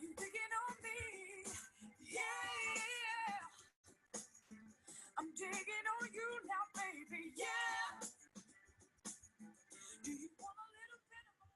you digging on me? Yeah. I'm digging on you now, baby. Yeah. Do you want a little bit of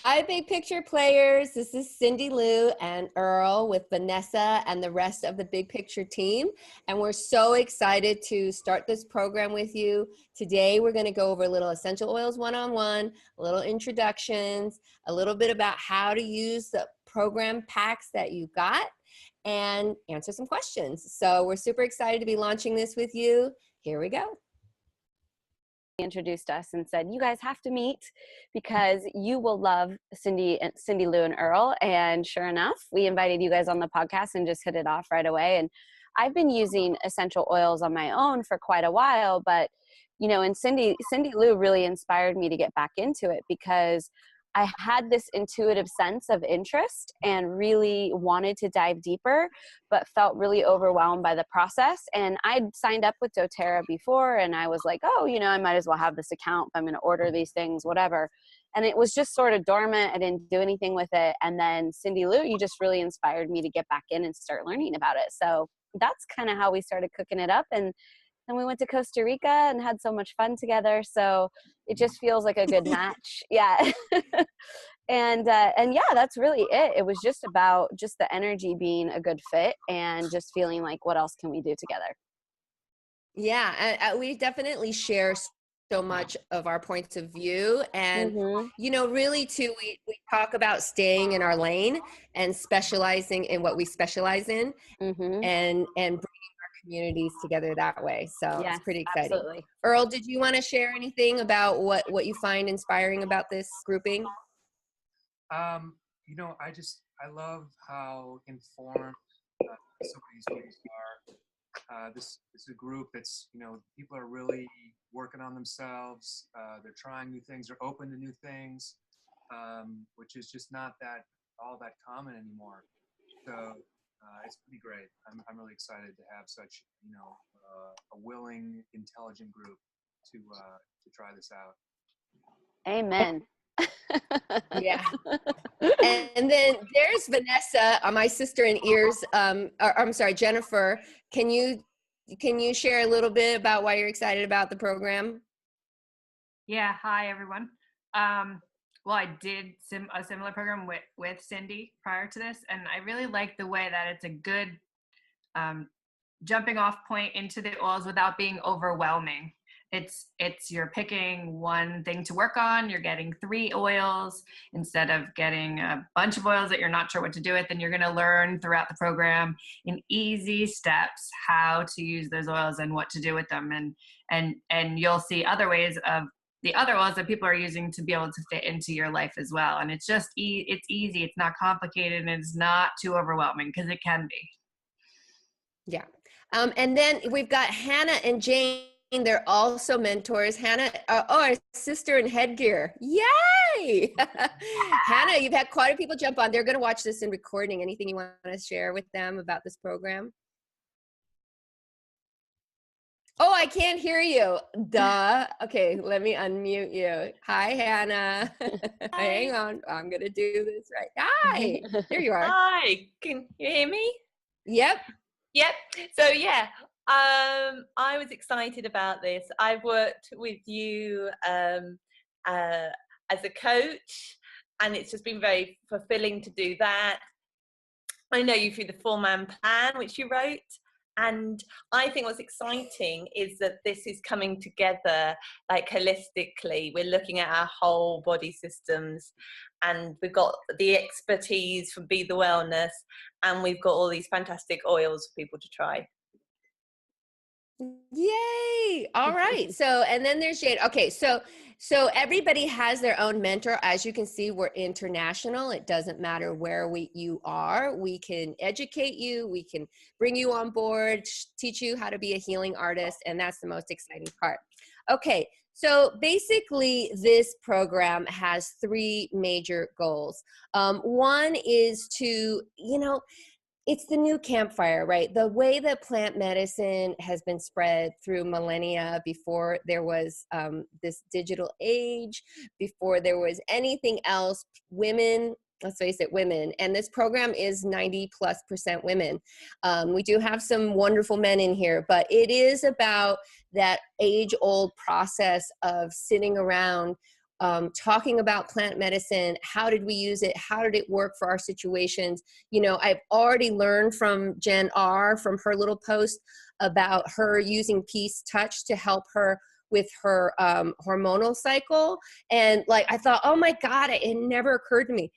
Hi, Big Picture players. This is Cindy Lou and Earl with Vanessa and the rest of the Big Picture team. And we're so excited to start this program with you. Today, we're going to go over a little essential oils one-on-one, a little introductions, a little bit about how to use the program packs that you got, and answer some questions. So we're super excited to be launching this with you. Here we go. Introduced us and said, you guys have to meet because you will love Cindy, Lou, and Earl. And sure enough, we invited you guys on the podcast and just hit it off right away. And I've been using essential oils on my own for quite a while, but you know, and Cindy Lou really inspired me to get back into it because I had this intuitive sense of interest and really wanted to dive deeper, but felt really overwhelmed by the process. And I'd signed up with doTERRA before, and I was like, oh, you know, I might as well have this account. I'm going to order these things, whatever. And it was just sort of dormant. I didn't do anything with it. And then Cindy Lou, you just really inspired me to get back in and start learning about it. So that's kind of how we started cooking it up. And then we went to Costa Rica and had so much fun together. So it just feels like a good match. Yeah. And yeah, that's really it. It was just about just the energy being a good fit and just feeling like, what else can we do together? Yeah, we definitely share so much of our points of view. And, you know, really too, we talk about staying in our lane and specializing in what we specialize in and bringing our communities together that way. So Yes, it's pretty exciting. Absolutely. Earl, did you want to share anything about what you find inspiring about this grouping? You know, I love how informed some of these groups are. This is a group that's, you know, people are really working on themselves. They're trying new things. They're open to new things, which is just not all that common anymore. So it's pretty great. I'm really excited to have such, you know, a willing, intelligent group to try this out. Amen. Yeah. And then there's Vanessa, my sister in ears. I'm sorry, Jennifer. Can you share a little bit about why you're excited about the program? Yeah. Hi, everyone. Well, I did a similar program with Cindy prior to this, and I really like the way that it's a good jumping off point into the oils without being overwhelming. It's you're picking one thing to work on. You're getting 3 oils instead of getting a bunch of oils that you're not sure what to do with. And you're going to learn throughout the program in easy steps how to use those oils and what to do with them. And you'll see other ways of the other oils that people are using to be able to fit into your life as well. And it's just it's easy. It's not complicated, and it's not too overwhelming, because it can be. Yeah. And then we've got Hannah and Jane. They're also mentors. Hannah, our sister in headgear. Yay! Hannah, you've had quite a few people jump on. They're going to watch this in recording. Anything you want to share with them about this program? Oh, I can't hear you. Duh. Okay, let me unmute you. Hi, Hannah. Hi. Hang on. I'm going to do this right. Hi. There you are. Hi. Can you hear me? Yep. Yep. So yeah, I was excited about this. I've worked with you as a coach, and it's just been very fulfilling to do that. I know you through the 4-man plan, which you wrote. And I think what's exciting is that this is coming together like holistically. We're looking at our whole body systems, and we've got the expertise from Be the Wellness, and we've got all these fantastic oils for people to try. Yay. All right. So, and then there's Jade. Okay. So everybody has their own mentor. As you can see, we're international. It doesn't matter where you are. We can educate you. We can bring you on board, teach you how to be a healing artist. And that's the most exciting part. Okay. So basically, this program has 3 major goals. One is to, it's the new campfire, right? The way that plant medicine has been spread through millennia, before there was this digital age, before there was anything else, women let's face it, women. And this program is 90+% women. We do have some wonderful men in here, but it is about that age-old process of sitting around talking about plant medicine. How did we use it? How did it work for our situations? You know, I've already learned from Jen R. from her little post about her using Peace Touch to help her with her hormonal cycle. And like, I thought, oh my God, it never occurred to me.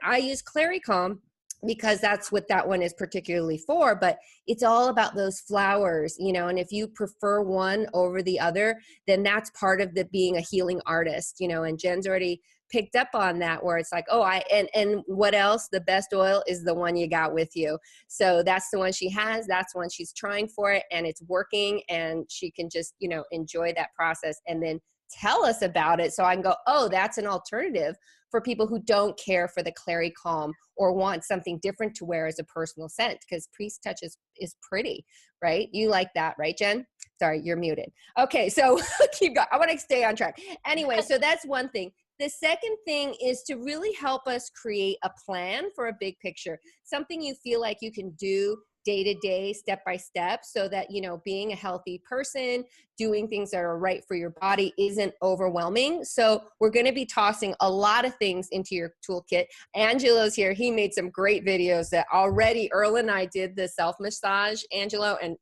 I use Claricalm because that's what that one is particularly for, but it's all about those flowers, you know, and if you prefer one over the other, then that's part of the being a healing artist, you know, and Jen's already picked up on that, where it's like, oh, and what else? The best oil is the one you got with you. So that's the one she has. That's the one she's trying for it, and it's working, and she can just, you know, enjoy that process and then tell us about it. So I can go, oh, that's an alternative for people who don't care for the Claricalm or want something different to wear as a personal scent, because Peace Touch is pretty, right? You like that, right, Jen? Sorry, you're muted. Okay, so keep going. I want to stay on track. Anyway, so that's one thing. The second thing is to really help us create a plan for a big picture, something you feel like you can do day to day, step by step, so that, you know, being a healthy person, doing things that are right for your body isn't overwhelming. So we're going to be tossing a lot of things into your toolkit. Angelo's here. He made some great videos that already Earl and I did the self massage, Angelo, and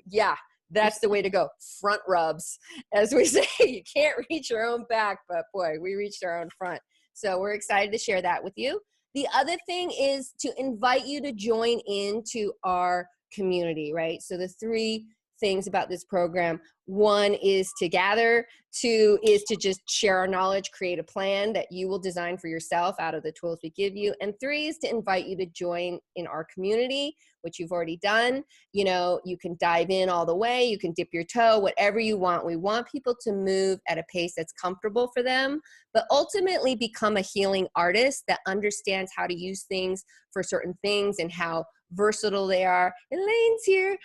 yeah, that's the way to go. Front rubs, as we say. You can't reach your own back, but boy, we reached our own front. So we're excited to share that with you. The other thing is to invite you to join into our community, right? So the three things about this program: one is to gather, two is to just share our knowledge, create a plan that you will design for yourself out of the tools we give you, and three is to invite you to join in our community, which you've already done. You know, you can dive in all the way, you can dip your toe, whatever you want. We want people to move at a pace that's comfortable for them, but ultimately become a healing artist that understands how to use things for certain things and how versatile they are. Elaine's here,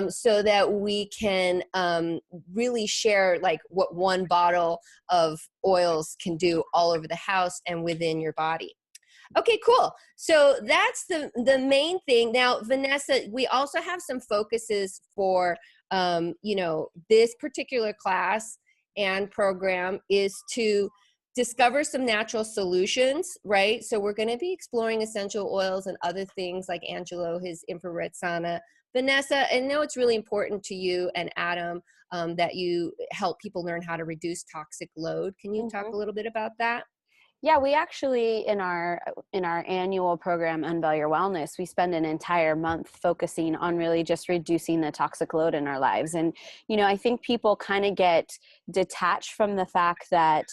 so that we can really share like what one bottle of oils can do all over the house and within your body. Okay, cool. So that's the main thing. Now, Vanessa, we also have some focuses for, you know, this particular class and program is to discover some natural solutions, right? So we're going to be exploring essential oils and other things like Angelo, his infrared sauna. Vanessa, I know it's really important to you and Adam that you help people learn how to reduce toxic load. Can you talk a little bit about that? Yeah, we actually, in our annual program, Unveil Your Wellness, we spend an entire month focusing on really just reducing the toxic load in our lives. And, you know, I think people kind of get detached from the fact that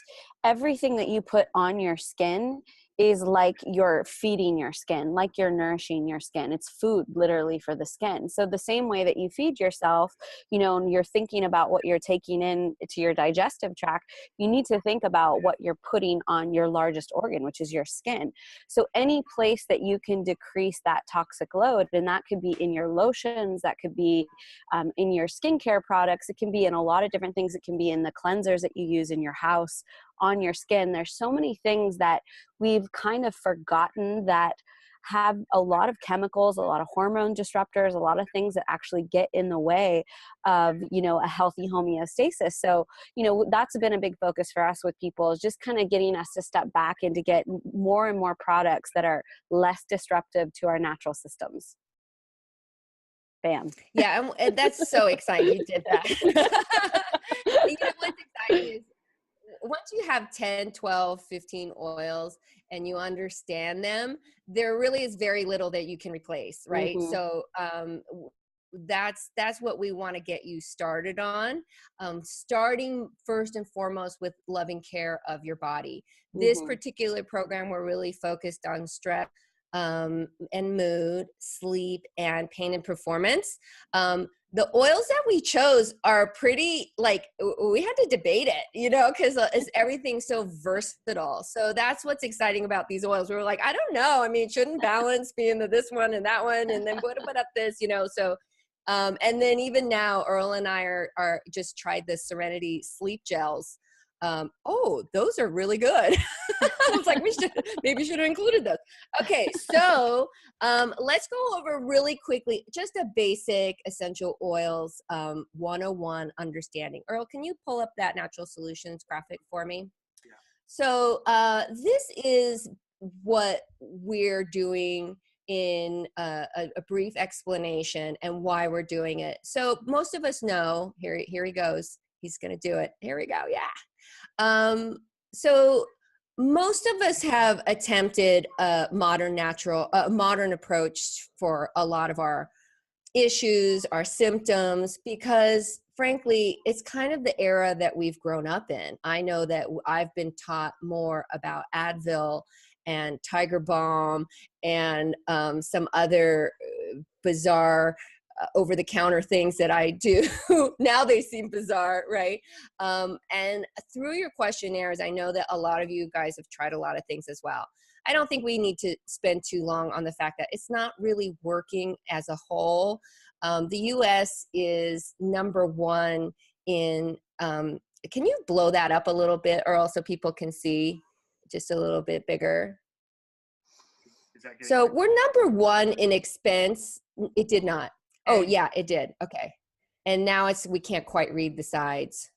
everything that you put on your skin is like you're feeding your skin, like you're nourishing your skin. It's food literally for the skin. So the same way that you feed yourself, you know, and you're thinking about what you're taking in to your digestive tract, you need to think about what you're putting on your largest organ, which is your skin. So any place that you can decrease that toxic load, and that could be in your lotions, that could be in your skincare products, it can be in a lot of different things. It can be in the cleansers that you use in your house, on your skin. There's so many things that we've kind of forgotten that have a lot of chemicals, a lot of hormone disruptors, a lot of things that actually get in the way of, you know, a healthy homeostasis. So, you know, that's been a big focus for us with people, is just kind of getting us to step back and to get more and more products that are less disruptive to our natural systems. Bam. Yeah, and that's so exciting you did that. You know what's exciting is once you have 10, 12, 15 oils and you understand them, there really is very little that you can replace, right? Mm-hmm. So that's what we want to get you started on, starting first and foremost with loving care of your body. This particular program, we're really focused on stress and mood, sleep, and pain and performance. The oils that we chose are pretty, like, we had to debate it, you know, because everything's so versatile. So that's what's exciting about these oils. We were like, I don't know. I mean, shouldn't balance be in this one and that one, and then what about this, you know? So, and then even now, Earl and I are just tried the Serenity sleep gels. Oh, those are really good. I was like, maybe should have included those. Okay, so let's go over really quickly, just a basic essential oils 101 understanding. Earl, can you pull up that Natural Solutions graphic for me? Yeah. So this is what we're doing in a brief explanation and why we're doing it. So most of us know, here he goes. He's going to do it. Here we go. Yeah. So most of us have attempted a modern approach for a lot of our issues, our symptoms, because frankly, it's kind of the era that we've grown up in. I know that I've been taught more about Advil and Tiger Balm and some other bizarre over-the-counter things that I do. Now they seem bizarre, right? And through your questionnaires, I know that a lot of you guys have tried a lot of things as well. I don't think we need to spend too long on the fact that it's not really working as a whole. The US is #1 in, can you blow that up a little bit, or also people can see just a little bit bigger? So we're #1 in expense. It did not. Oh yeah, it did. Okay. And now we can't quite read the sides.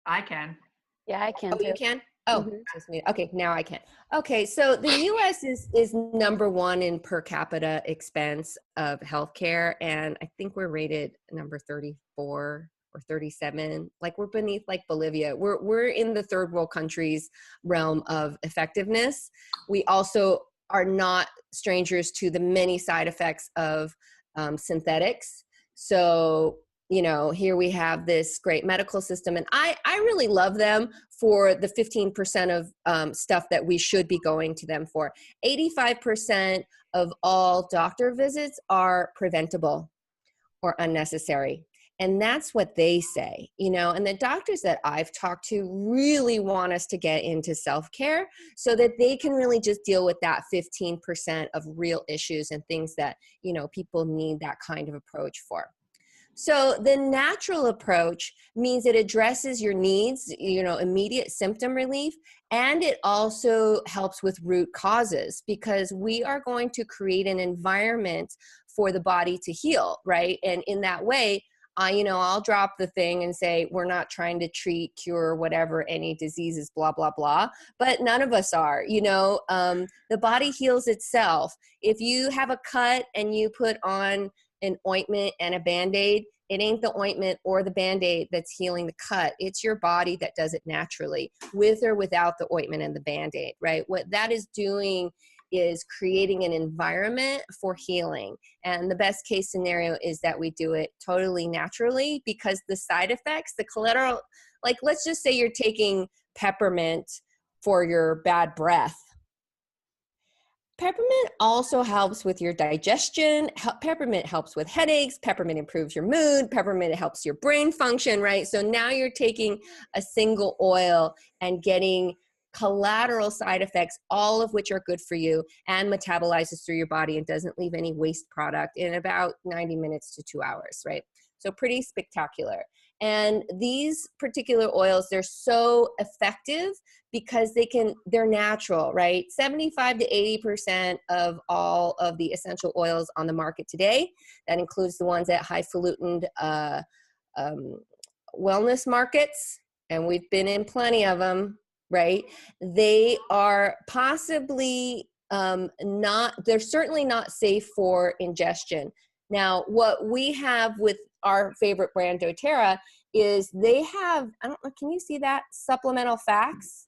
I can. Yeah, I can. Oh, you can? Oh, just me. Okay, now I can. Okay, so the US is #1 in per capita expense of healthcare, and I think we're rated number 34 or 37. Like we're beneath like Bolivia. We're in the third world countries realm of effectiveness. We also are not strangers to the many side effects of synthetics. So, you know, here we have this great medical system, and I really love them for the 15% of stuff that we should be going to them for. 85% of all doctor visits are preventable or unnecessary. And that's what they say, you know, and the doctors that I've talked to really want us to get into self-care so that they can really just deal with that 15% of real issues and things that, you know, people need that kind of approach for. So the natural approach means it addresses your needs, you know, immediate symptom relief, and it also helps with root causes because we are going to create an environment for the body to heal, right? And in that way, I'll drop the thing and say, we're not trying to treat, cure, whatever, any diseases, blah, blah, blah. But none of us are, the body heals itself. If you have a cut and you put on an ointment and a Band-Aid, it ain't the ointment or the Band-Aid that's healing the cut. It's your body that does it naturally, with or without the ointment and the Band-Aid, right? What that is doing is creating an environment for healing. And the best case scenario is that we do it totally naturally, because the side effects, the collateral, like let's just say you're taking peppermint for your bad breath. Peppermint also helps with your digestion. Peppermint helps with headaches. Peppermint improves your mood. Peppermint helps your brain function, right? So now you're taking a single oil and getting collateral side effects, all of which are good for you and metabolizes through your body and doesn't leave any waste product in about 90 minutes to 2 hours, right? So pretty spectacular. And these particular oils, they're so effective because they're natural, right? 75 to 80% of all of the essential oils on the market today, that includes the ones at highfalutin wellness markets, and we've been in plenty of them, right? They are possibly they're certainly not safe for ingestion. Now, what we have with our favorite brand doTERRA is they have, I don't know, can you see that? Supplemental facts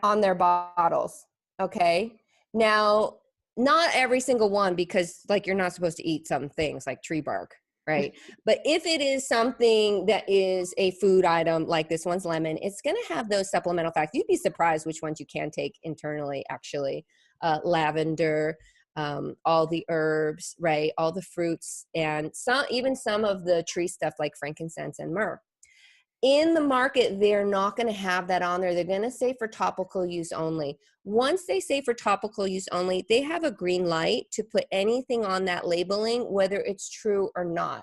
on their bottles, okay? Now, not every single one, because like you're not supposed to eat some things like tree bark, right? But if it is something that is a food item, like this one's lemon, it's gonna have those supplemental facts. You'd be surprised which ones you can take internally, actually. Lavender, all the herbs, right? All the fruits, and even some of the tree stuff like frankincense and myrrh. In the market, they're not going to have that on there. They're going to say for topical use only. Once they say for topical use only, they have a green light to put anything on that labeling, whether it's true or not.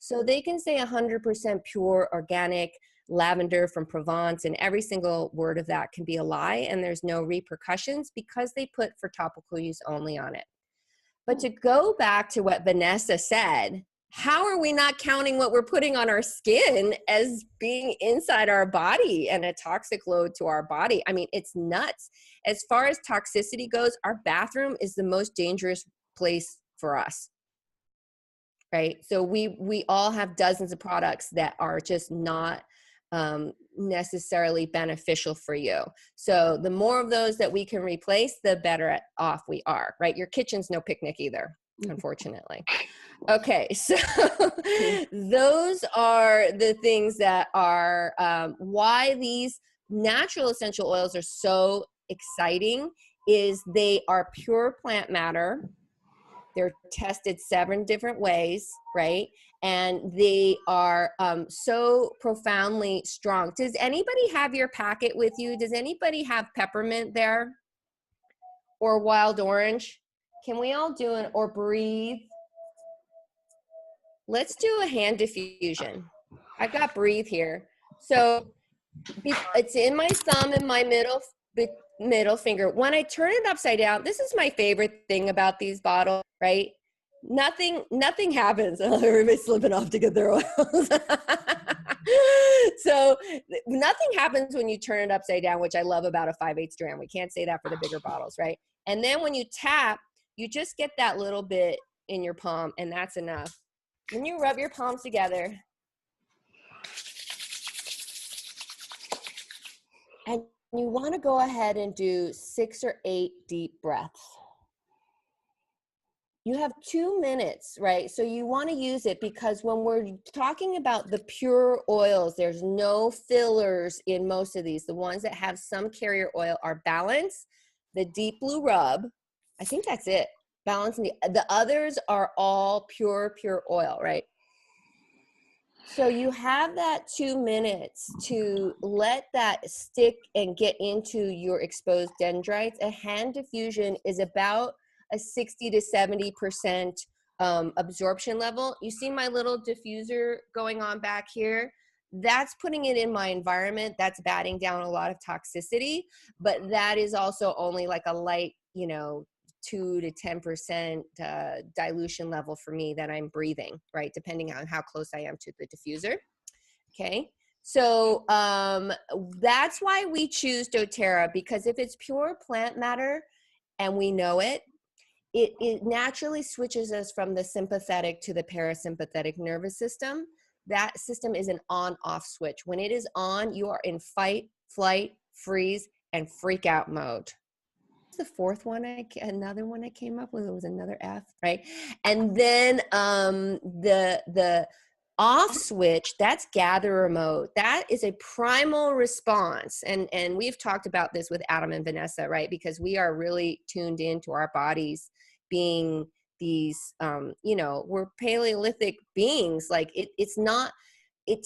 So they can say 100% pure organic lavender from Provence, and every single word of that can be a lie, and there's no repercussions because they put for topical use only on it. But to go back to what Vanessa said, how are we not counting what we're putting on our skin as being inside our body and a toxic load to our body? I mean, it's nuts. As far as toxicity goes, our bathroom is the most dangerous place for us, right? So we all have dozens of products that are just not necessarily beneficial for you. So the more of those that we can replace, the better off we are, right? Your kitchen's no picnic either, unfortunately. Okay, so those are the things that are why these natural essential oils are so exciting is they are pure plant matter. They're tested 7 different ways, right? And they are so profoundly strong. Does anybody have your packet with you? Does anybody have peppermint there? Or wild orange? Can we all do it? Or breathe? Let's do a hand diffusion. I've got breathe here. So it's in my thumb and my middle finger. When I turn it upside down, this is my favorite thing about these bottles, right? Nothing happens. Oh, everybody's slipping off to get their oils. So nothing happens when you turn it upside down, which I love about a 5/8 strand. We can't say that for the bigger bottles, right? And then when you tap, you just get that little bit in your palm, and that's enough. When you rub your palms together, and you want to go ahead and do 6 or 8 deep breaths. You have 2 minutes, right? So you want to use it because when we're talking about the pure oils, there's no fillers in most of these. The ones that have some carrier oil are Balance, the Deep Blue Rub. I think that's it. Balance, and the others are all pure oil, right? So you have that 2 minutes to let that stick and get into your exposed dendrites. A hand diffusion is about a 60 to 70% absorption level. You see my little diffuser going on back here? That's putting it in my environment. That's batting down a lot of toxicity, but that is also only like a light, 2 to 10% dilution level for me that I'm breathing, right? Depending on how close I am to the diffuser. Okay. So that's why we choose doTERRA, because if it's pure plant matter and we know it, it naturally switches us from the sympathetic to the parasympathetic nervous system. That system is an on-off switch. When it is on, you are in fight, flight, freeze, and freak out mode. The fourth one, another one I came up with, it was another F, right? And then the off switch, that's gatherer mode. That is a primal response. And we've talked about this with Adam and Vanessa, right? Because we are really tuned into our bodies being these, we're Paleolithic beings. Like it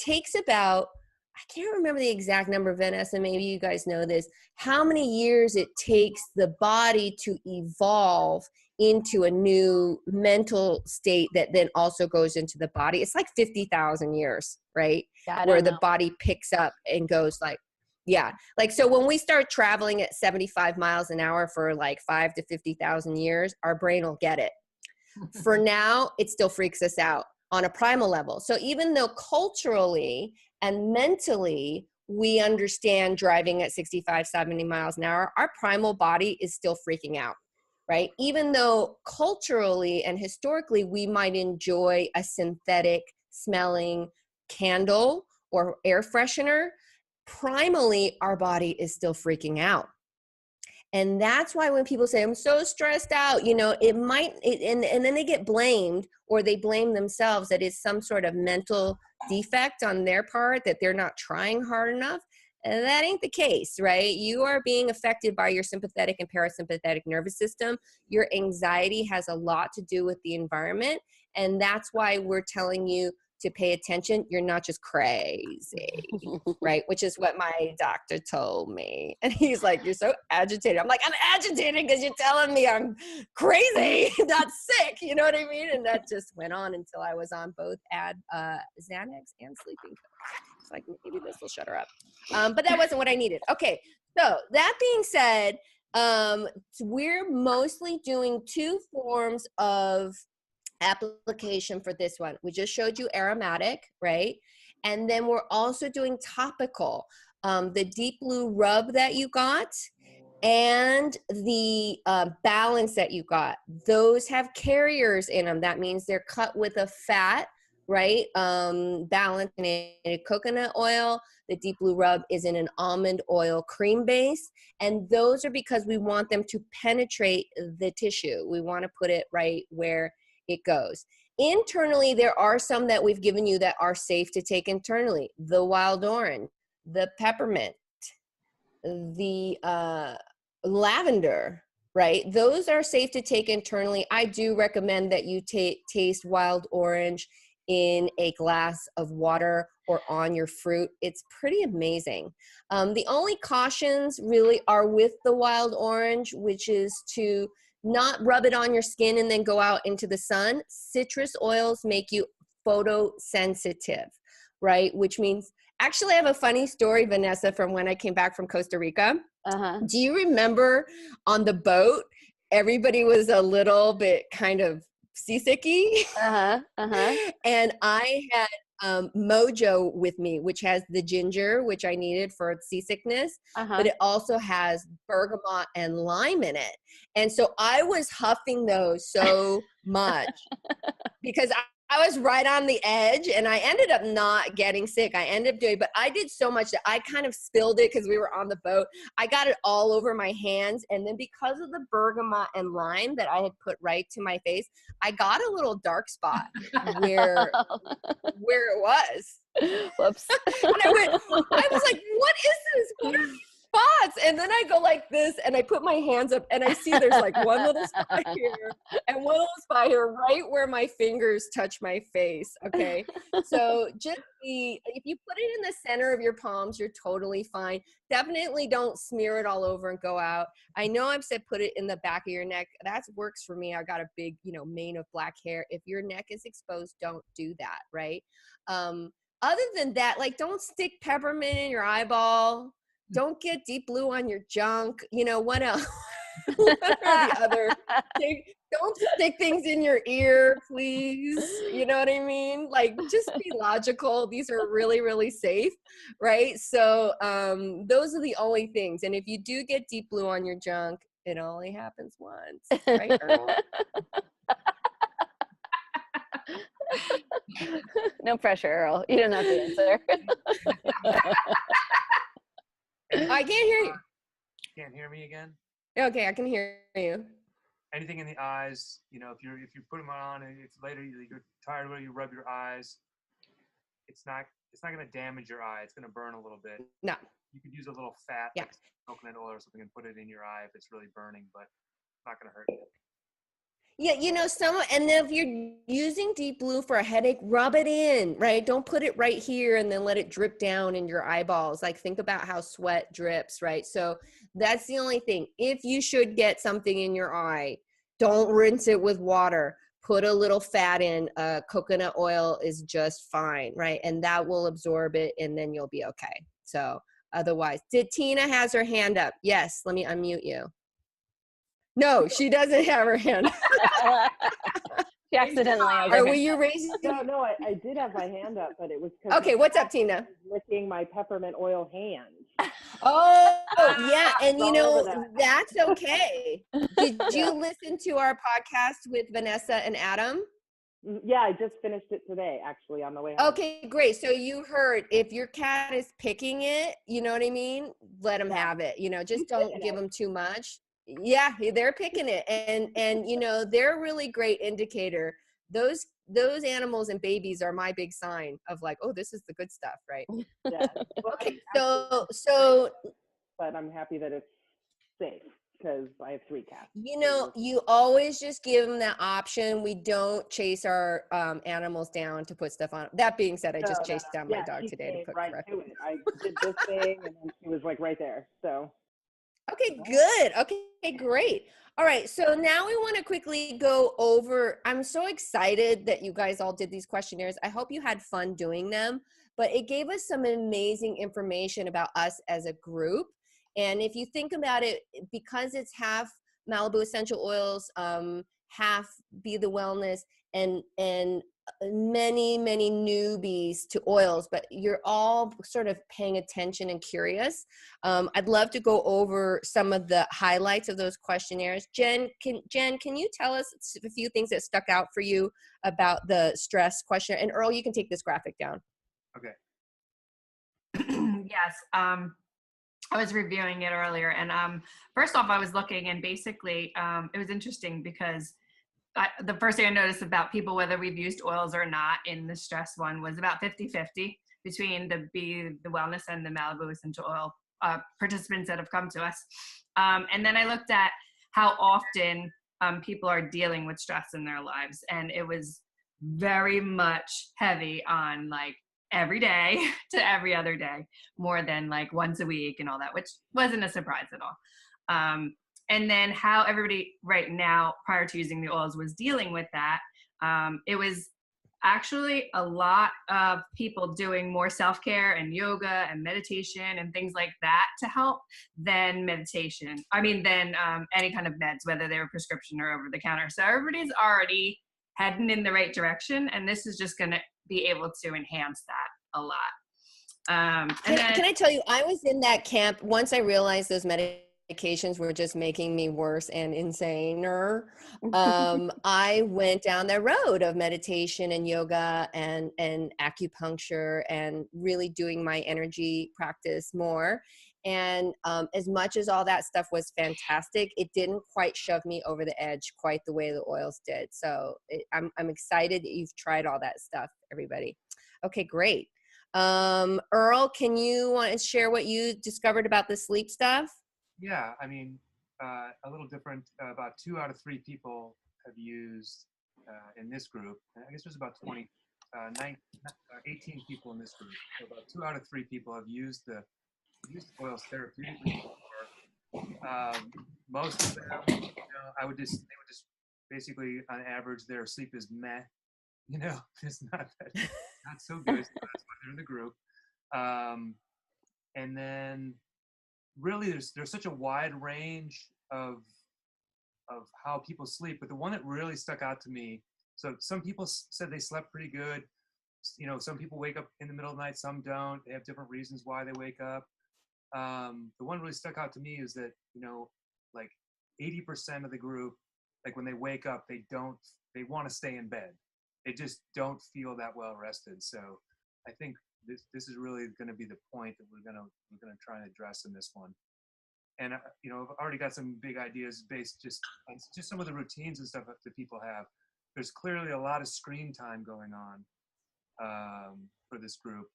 takes about, I can't remember the exact number, Vanessa, maybe you guys know this, how many years it takes the body to evolve into a new mental state that then also goes into the body. It's like 50,000 years, right? Yeah, where the body picks up and goes like, yeah. Like, so when we start traveling at 75 miles an hour for like 5 to 50,000 years, our brain will get it. For now, it still freaks us out on a primal level. So even though culturally and mentally, we understand driving at 65, 70 miles an hour, our primal body is still freaking out, right? Even though culturally and historically, we might enjoy a synthetic smelling candle or air freshener, primally, our body is still freaking out. And that's why when people say, I'm so stressed out, it might, and then they get blamed, or they blame themselves that it's some sort of mental defect on their part, that they're not trying hard enough. And that ain't the case, right? You are being affected by your sympathetic and parasympathetic nervous system. Your anxiety has a lot to do with the environment. And that's why we're telling you, to pay attention, you're not just crazy, right? Which is what my doctor told me. And he's like, you're so agitated. I'm like, I'm agitated because you're telling me I'm crazy, not sick. You know what I mean? And that just went on until I was on both Xanax and sleeping pills. It's like, maybe this will shut her up. But that wasn't what I needed. Okay. So that being said, we're mostly doing 2 forms of application for this one. We just showed you aromatic, right? And then we're also doing topical. The deep blue rub that you got and the balance that you got, those have carriers in them. That means they're cut with a fat, right? Balance in a coconut oil. The deep blue rub is in an almond oil cream base. And those are because we want them to penetrate the tissue. We want to put it right where it goes. Internally, there are some that we've given you that are safe to take internally. The wild orange, the peppermint, the lavender, right? Those are safe to take internally. I do recommend that you taste wild orange in a glass of water or on your fruit. It's pretty amazing. The only cautions really are with the wild orange, which is to not rub it on your skin and then go out into the sun. Citrus oils make you photosensitive, right? Which means, actually, I have a funny story, Vanessa, from when I came back from Costa Rica. Do you remember on the boat, everybody was a little bit kind of seasicky? And I had Mojo with me, which has the ginger, which I needed for seasickness, but it also has bergamot and lime in it. And so I was huffing those so much because I was right on the edge, and I ended up not getting sick. I ended up doing, but I did so much that I kind of spilled it because we were on the boat. I got it all over my hands. And then because of the bergamot and lime that I had put right to my face, I got a little dark spot where it was. Whoops. And I was like, what is this? What are these spots? And then I go like this, and I put my hands up, and I see there's like one little spot here and one little spot here right where my fingers touch my face. Okay. So just if you put it in the center of your palms, you're totally fine. Definitely don't smear it all over and go out. I know I've said put it in the back of your neck. That works for me. I got a big, mane of black hair. If your neck is exposed, don't do that. Right. Other than that, like, don't stick peppermint in your eyeball. Don't get deep blue on your junk. What else? What are the other? Don't stick things in your ear, please. You know what I mean? Like, just be logical. These are really, really safe, right? So those are the only things. And if you do get deep blue on your junk, it only happens once, right, Earl? No pressure, Earl. You don't have to answer. I can't hear you. Can't hear me again? Okay, I can hear you. Anything in the eyes, if you put them on and if later you're tired of it, you rub your eyes, it's not going to damage your eye. It's going to burn a little bit. No. You could use a little fat, Yeah. like coconut oil or something, and put it in your eye if it's really burning, but it's not going to hurt you. Yeah, and if you're using deep blue for a headache, rub it in, right? Don't put it right here and then let it drip down in your eyeballs. Like, think about how sweat drips, right? So that's the only thing. If you should get something in your eye, don't rinse it with water. Put a little fat in. Coconut oil is just fine, right? And that will absorb it, and then you'll be okay. So otherwise, Tina has her hand up. Yes, let me unmute you. No, she doesn't have her hand. She accidentally. Or were you raising? No, I did have my hand up, but it was Okay, what's up, Tina? licking my peppermint oil hands. Oh, yeah, and That's that's okay. Did you listen to our podcast with Vanessa and Adam? Yeah, I just finished it today, actually, on the way home. Okay, great. So you heard, if your cat is picking it, you know what I mean? Let them have it. Just don't give them too much. Yeah, they're picking it, and they're a really great indicator. Those animals and babies are my big sign of like, oh, this is the good stuff, right? Yeah. Well, Okay, so but I'm happy that it's safe. because I have 3 cats. You know, you always just give them that option. We don't chase our animals down to put stuff on. That being said, I just chased down my dog she today to came put right correct. to it. I did this thing, and then she was like right there. So Okay, good. Okay, great. All right, so now we want to quickly go over, I'm so excited that you guys all did these questionnaires. I hope you had fun doing them, but it gave us some amazing information about us as a group. And if you think about it, because it's half Malibu essential oils, half Be the Wellness, and many newbies to oils, but you're all sort of paying attention and curious. I'd love to go over some of the highlights of those questionnaires. Jen, can you tell us a few things that stuck out for you about the stress questionnaire? And Earl, you can take this graphic down. Okay. Yes. I was reviewing it earlier, and first off, I was looking, and basically, it was interesting because the first thing I noticed about people, whether we've used oils or not in the stress one, was about 50-50 between the Be the Wellness and the Malibu essential oil participants that have come to us. And then I looked at how often people are dealing with stress in their lives, and it was very much heavy on like every day to every other day, more than like once a week and all that, which wasn't a surprise at all. And then how everybody right now, prior to using the oils, was dealing with that. It was actually a lot of people doing more self-care and yoga and meditation and things like that to help than meditation. Than any kind of meds, whether they were prescription or over the counter. So everybody's already heading in the right direction, and this is just going to be able to enhance that a lot. Can I tell you, I was in that camp once I realized those medications were just making me worse and insaner. I went down the road of meditation and yoga and acupuncture and really doing my energy practice more. And as much as all that stuff was fantastic, it didn't quite shove me over the edge quite the way the oils did. So I'm excited that you've tried all that stuff, everybody. Okay, great. Earl, can you want to share what you discovered about the sleep stuff? Yeah, a little different. About 2 out of 3 people have used in this group. I guess there's about 18 people in this group. So about 2 out of 3 people have used the oils therapeutically before. Most of them, they would just basically, on average, their sleep is meh. It's not so good. So that's why they're in the group. And then really there's such a wide range of how people sleep, but the one that really stuck out to me, so some people said they slept pretty good. Some people wake up in the middle of the night, some don't. They have different reasons why they wake up. The one really stuck out to me is that like 80% of the group, like when they wake up, they want to stay in bed. They just don't feel that well rested. So I think this is really going to be the point that we're going to try and address in this one. And I've already got some big ideas based just on some of the routines and stuff that people have. There's clearly a lot of screen time going on for this group,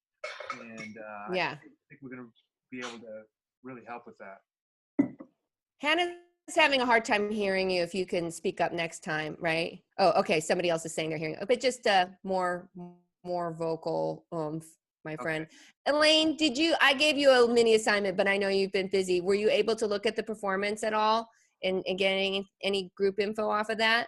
and yeah, I think we're going to be able to really help with that. Hannah's having a hard time hearing you. If you can speak up next time, right? Oh, okay. Somebody else is saying they're hearing, but just more vocal, my friend. Okay. Elaine, I gave you a mini assignment, but I know you've been busy. Were you able to look at the performance at all and getting any group info off of that?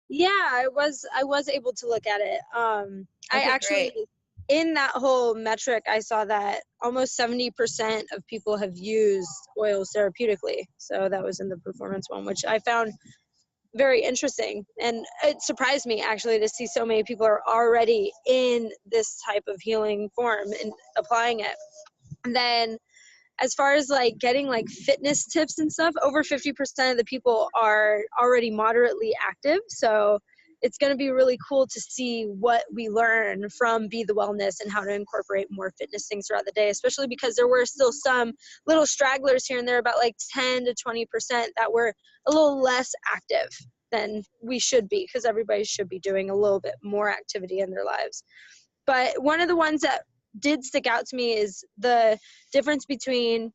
Yeah, I was able to look at it. Okay, I actually, great. In that whole metric, I saw that almost 70% of people have used oils therapeutically. So that was in the performance one, which I found very interesting. And it surprised me actually to see so many people are already in this type of healing form and applying it. And then as far as like getting like fitness tips and stuff, over 50% of the people are already moderately active. So it's going to be really cool to see what we learn from Be the Wellness and how to incorporate more fitness things throughout the day, especially because there were still some little stragglers here and there, about like 10 to 20% that were a little less active than we should be, because everybody should be doing a little bit more activity in their lives. But one of the ones that did stick out to me is the difference between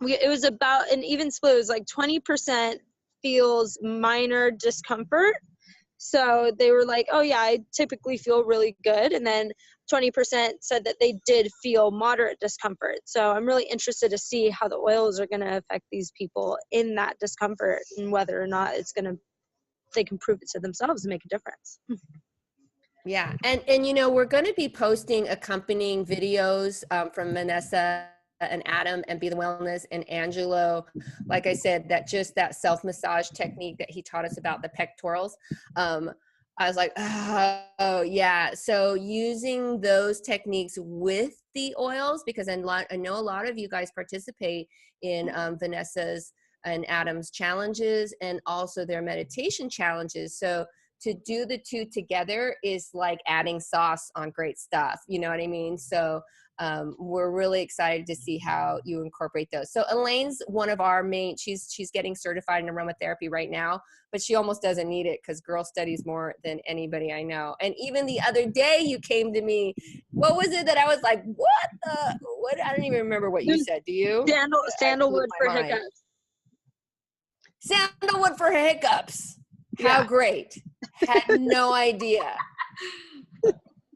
it was about an even split. It was like 20% feels minor discomfort. So they were like, oh yeah, I typically feel really good. And then 20% said that they did feel moderate discomfort. So I'm really interested to see how the oils are going to affect these people in that discomfort and whether or not they can prove it to themselves and make a difference. Yeah, and you know, we're going to be posting accompanying videos from Vanessa and Adam and Be the Wellness and Angelo. Like I said, that self massage technique that he taught us about the pectorals. I was like, oh yeah. So using those techniques with the oils, because I know a lot of you guys participate in Vanessa's and Adam's challenges and also their meditation challenges. So to do the two together is like adding sauce on great stuff. You know what I mean? So we're really excited to see how you incorporate those. So Elaine's one of our main, she's getting certified in aromatherapy right now, but she almost doesn't need it because girl studies more than anybody I know. And even the other day you came to me, what was it that I was like, what? I don't even remember what you said. Do you? Sandalwood for hiccups. Sandalwood for hiccups. How great. Had no idea.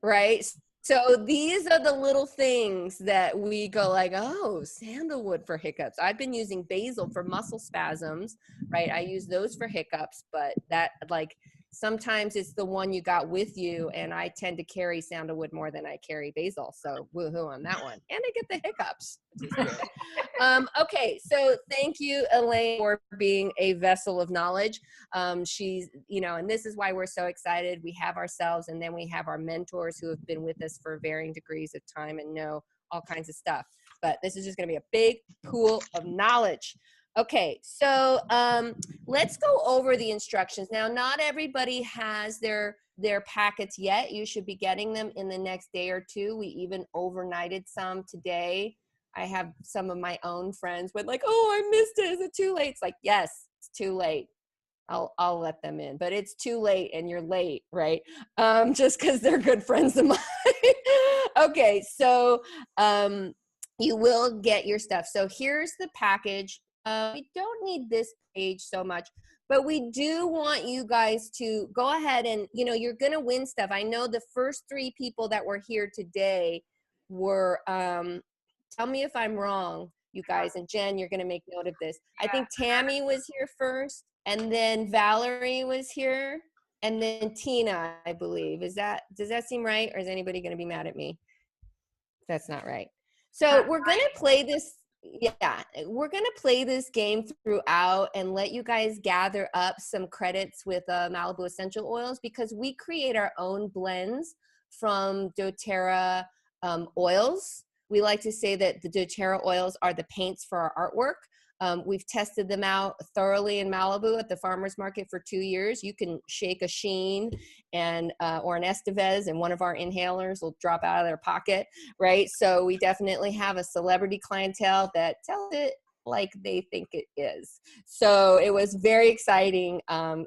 Right? So these are the little things that we go like, oh, sandalwood for hiccups. I've been using basil for muscle spasms, right? I use those for hiccups, but that like sometimes it's the one you got with you, and I tend to carry sandalwood more than I carry basil. So woohoo on that one. And I get the hiccups, which is good. Okay, so thank you, Elaine, for being a vessel of knowledge. She's, you know, and this is why we're so excited. We have ourselves, and then we have our mentors who have been with us for varying degrees of time and know all kinds of stuff. But this is just going to be a big pool of knowledge. Okay, so let's go over the instructions. Now, not everybody has their packets yet. You should be getting them in the next day or two. We even overnighted some today. I have some of my own friends with like, oh, I missed it. Is it too late? It's like, yes, it's too late. I'll let them in, but it's too late and you're late, right? Just because they're good friends of mine. Okay, so you will get your stuff. So here's the package. We don't need this page so much, but we do want you guys to go ahead and, you know, you're going to win stuff. I know the first 3 people that were here today were, tell me if I'm wrong, you guys, and Jen, you're going to make note of this. I think Tammy was here first, and then Valerie was here, and then Tina, I believe. Does that seem right? Or is anybody going to be mad at me? That's not right. So we're going to play this. Yeah, we're going to play this game throughout and let you guys gather up some credits with Malibu essential oils, because we create our own blends from doTERRA oils. We like to say that the doTERRA oils are the paints for our artwork. We've tested them out thoroughly in Malibu at the farmer's market for 2 years. You can shake a Sheen and or an Estevez, and one of our inhalers will drop out of their pocket, right? So we definitely have a celebrity clientele that tells it like they think it is. So it was very exciting.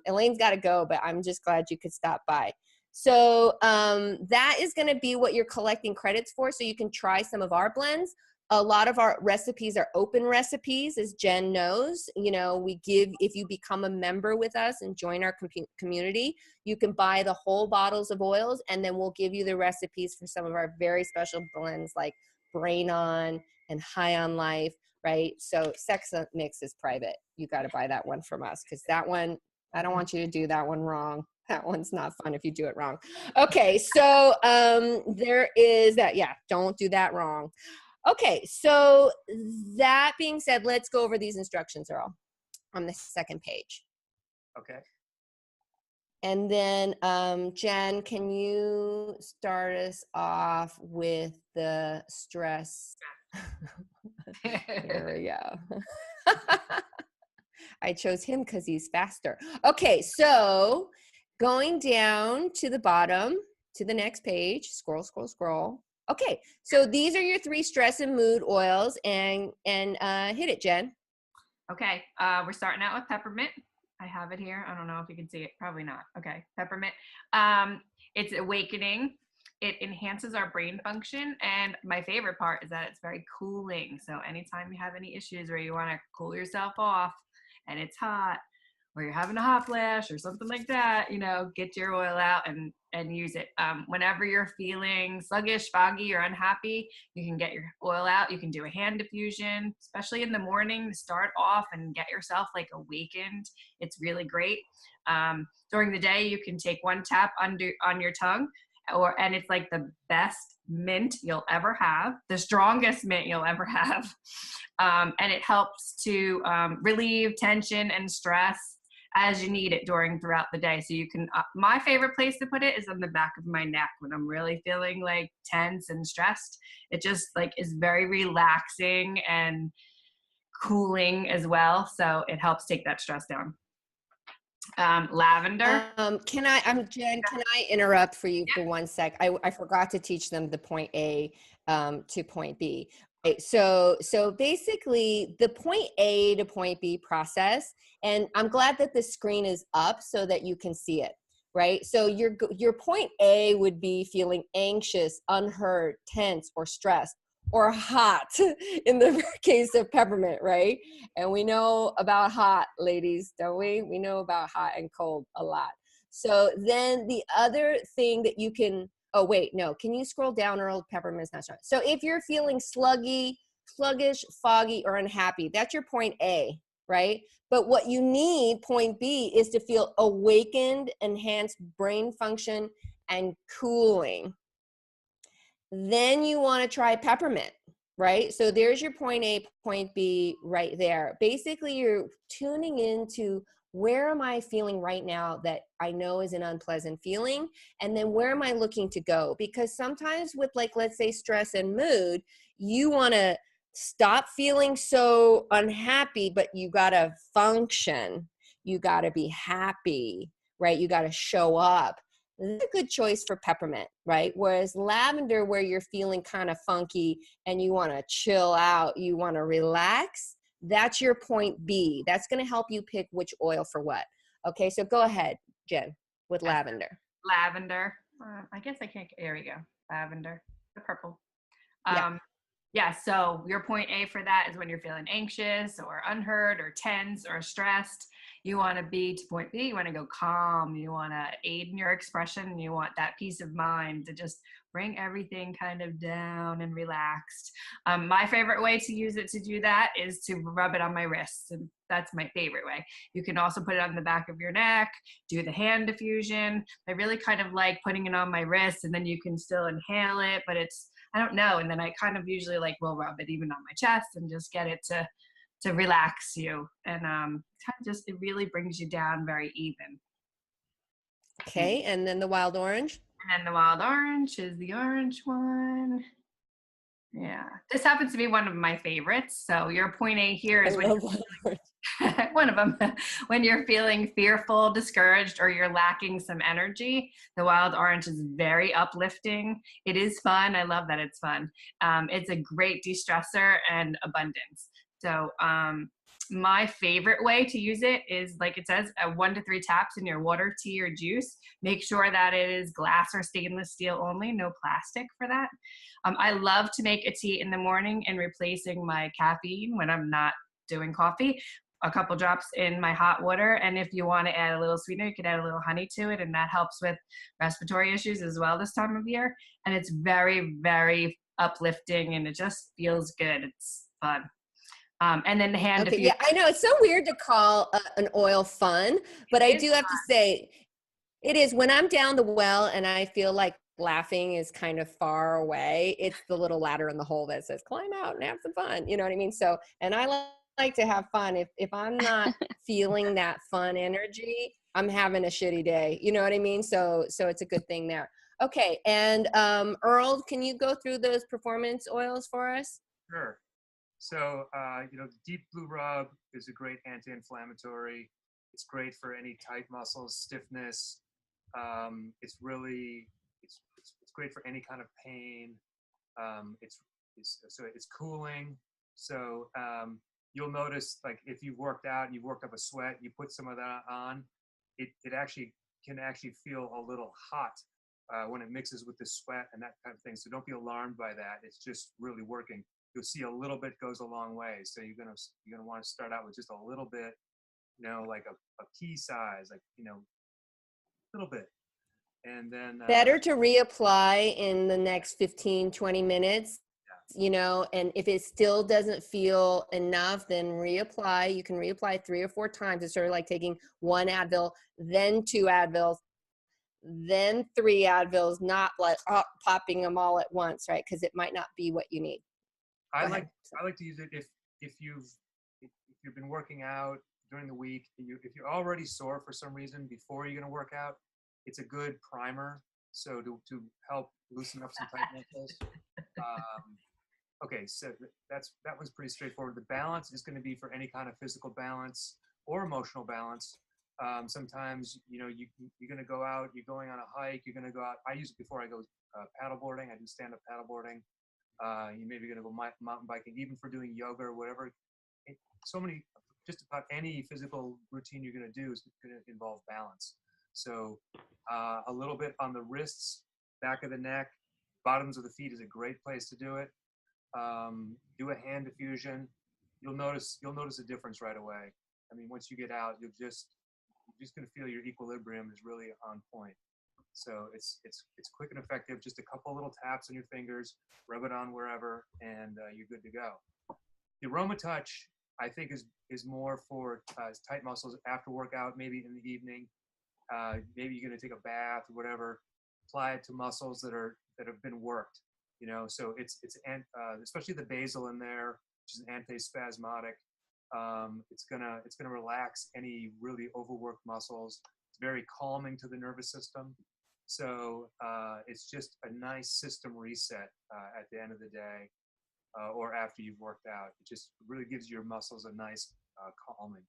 Elaine's got to go, but I'm just glad you could stop by. So that is going to be what you're collecting credits for, so you can try some of our blends. A lot of our recipes are open recipes, as Jen knows. You know, we give, if you become a member with us and join our community, you can buy the whole bottles of oils, and then we'll give you the recipes for some of our very special blends like Brain On and High on Life, right? So Sex Mix is private. You got to buy that one from us, because that one, I don't want you to do that one wrong. That one's not fun if you do it wrong. Okay, so there is that. Yeah, don't do that wrong. Okay, so that being said, let's go over these instructions, Earl, on the second page. Okay. And then, Jen, can you start us off with the stress? Here we go. I chose him because he's faster. Okay, so going down to the bottom, to the next page, scroll, scroll, scroll. Okay, so these are your 3 stress and mood oils, and hit it, Jen. Okay, we're starting out with peppermint. I have it here. I don't know if you can see it. Probably not. Okay, peppermint. It's awakening. it enhances our brain function. And my favorite part is that it's very cooling. So anytime you have any issues where you want to cool yourself off and it's hot, or you're having a hot flash or something like that, you know, get your oil out and use it. Whenever you're feeling sluggish, foggy, or unhappy, you can get your oil out. You can do a hand diffusion, especially in the morning, to start off and get yourself like awakened. It's really great. During the day, you can take one tap on your tongue, and it's like the best mint you'll ever have, the strongest mint you'll ever have. And it helps to relieve tension and stress as you need it throughout the day. So you can, my favorite place to put it is on the back of my neck when I'm really feeling like tense and stressed. It just like is very relaxing and cooling as well. So it helps take that stress down. Lavender. Jen, can I interrupt for you for 1 sec? I forgot to teach them the point A to point B. Right, so basically the point A to point B process, and I'm glad that the screen is up so that you can see it, right? So your point A would be feeling anxious, unheard, tense, or stressed, or hot in the case of peppermint, right? And we know about hot, ladies, don't we? We know about hot and cold a lot. So then the other thing that you can, oh wait, no, can you scroll down, Earl? Peppermint's not strong. So if you're feeling sluggish, foggy, or unhappy, that's your point A, right? But what you need, point B, is to feel awakened, enhanced brain function, and cooling. Then you want to try peppermint, right? So there's your point A, point B right there. Basically, you're tuning into where am I feeling right now that I know is an unpleasant feeling? And then where am I looking to go? Because sometimes with, like, let's say stress and mood, you want to stop feeling so unhappy, but you got to function. You got to be happy, right? You got to show up. That's a good choice for peppermint, right? Whereas lavender, where you're feeling kind of funky and you want to chill out, you want to relax, that's your point B. That's going to help you pick which oil for what. Okay, so go ahead, Jen, with lavender. Lavender. I guess I can't, there we go. Lavender, the purple. Yeah, so your point A for that is when you're feeling anxious or unheard or tense or stressed. You want to be to point B, you want to go calm, you want to aid in your expression, you want that peace of mind to just bring everything kind of down and relaxed. My favorite way to use it to do that is to rub it on my wrists, and that's my favorite way. You can also put it on the back of your neck, do the hand diffusion. I really kind of like putting it on my wrist, and then you can still inhale it, but it's, I don't know. And then I kind of usually like will rub it even on my chest and just get it to relax you. And kind of just, it really brings you down very even. Okay, and then the wild orange. And then the wild orange is the orange one. Yeah, this happens to be one of my favorites. So your point A here is when one of them, when you're feeling fearful, discouraged, or you're lacking some energy. The wild orange is very uplifting. It is fun. I love that it's fun. It's a great de-stressor and abundance. So my favorite way to use it is, like it says, 1 to 3 taps in your water, tea, or juice. Make sure that it is glass or stainless steel only, no plastic for that. I love to make a tea in the morning and replacing my caffeine when I'm not doing coffee. A couple drops in my hot water, and if you want to add a little sweetener, you could add a little honey to it, and that helps with respiratory issues as well this time of year. And it's very, very uplifting, and it just feels good. It's fun. And then the hand diffusion. Yeah, I know it's so weird to call an oil fun, but I do have to say, it is when I'm down the well and I feel like laughing is kind of far away. It's the little ladder in the hole that says climb out and have some fun. You know what I mean? So, and I like to have fun. If I'm not feeling that fun energy, I'm having a shitty day. You know what I mean? So it's a good thing there. Okay, and Earl, can you go through those performance oils for us? Sure. So, the deep blue rub is a great anti-inflammatory. It's great for any tight muscles, stiffness. It's great for any kind of pain. It's cooling. So you'll notice, like, if you've worked out and you've worked up a sweat, you put some of that on, it can actually feel a little hot when it mixes with the sweat and that kind of thing. So don't be alarmed by that. It's just really working. You'll see a little bit goes a long way. So you're gonna want to start out with just a little bit, like a pea size, like a little bit, and then better to reapply in the next 15-20 minutes, and if it still doesn't feel enough, then reapply. You can reapply 3 or 4 times. It's sort of like taking 1 Advil, then 2 Advils, then 3 Advils, not like popping them all at once, right? Because it might not be what you need. I like to use it if you've been working out during the week. If you're already sore for some reason before you're going to work out, it's a good primer. So to help loosen up some tight muscles. Okay, so that was pretty straightforward. The balance is going to be for any kind of physical balance or emotional balance. Sometimes you're going to go out. You're going on a hike. You're going to go out. I use it before I go paddleboarding. I do stand-up paddleboarding. You maybe going to go mountain biking, even for doing yoga or whatever. Just about any physical routine you're going to do is going to involve balance. So a little bit on the wrists, back of the neck, bottoms of the feet is a great place to do it. Do a hand diffusion. You'll notice a difference right away. I mean, once you get out, you're just going to feel your equilibrium is really on point. So it's quick and effective. Just a couple little taps on your fingers, rub it on wherever, and you're good to go. The Aroma Touch, I think, is more for tight muscles after workout, maybe in the evening. Maybe you're going to take a bath or whatever. Apply it to muscles that have been worked. So it's especially the basal in there, which is antispasmodic. It's gonna relax any really overworked muscles. It's very calming to the nervous system. So it's just a nice system reset at the end of the day or after you've worked out. It just really gives your muscles a nice calming.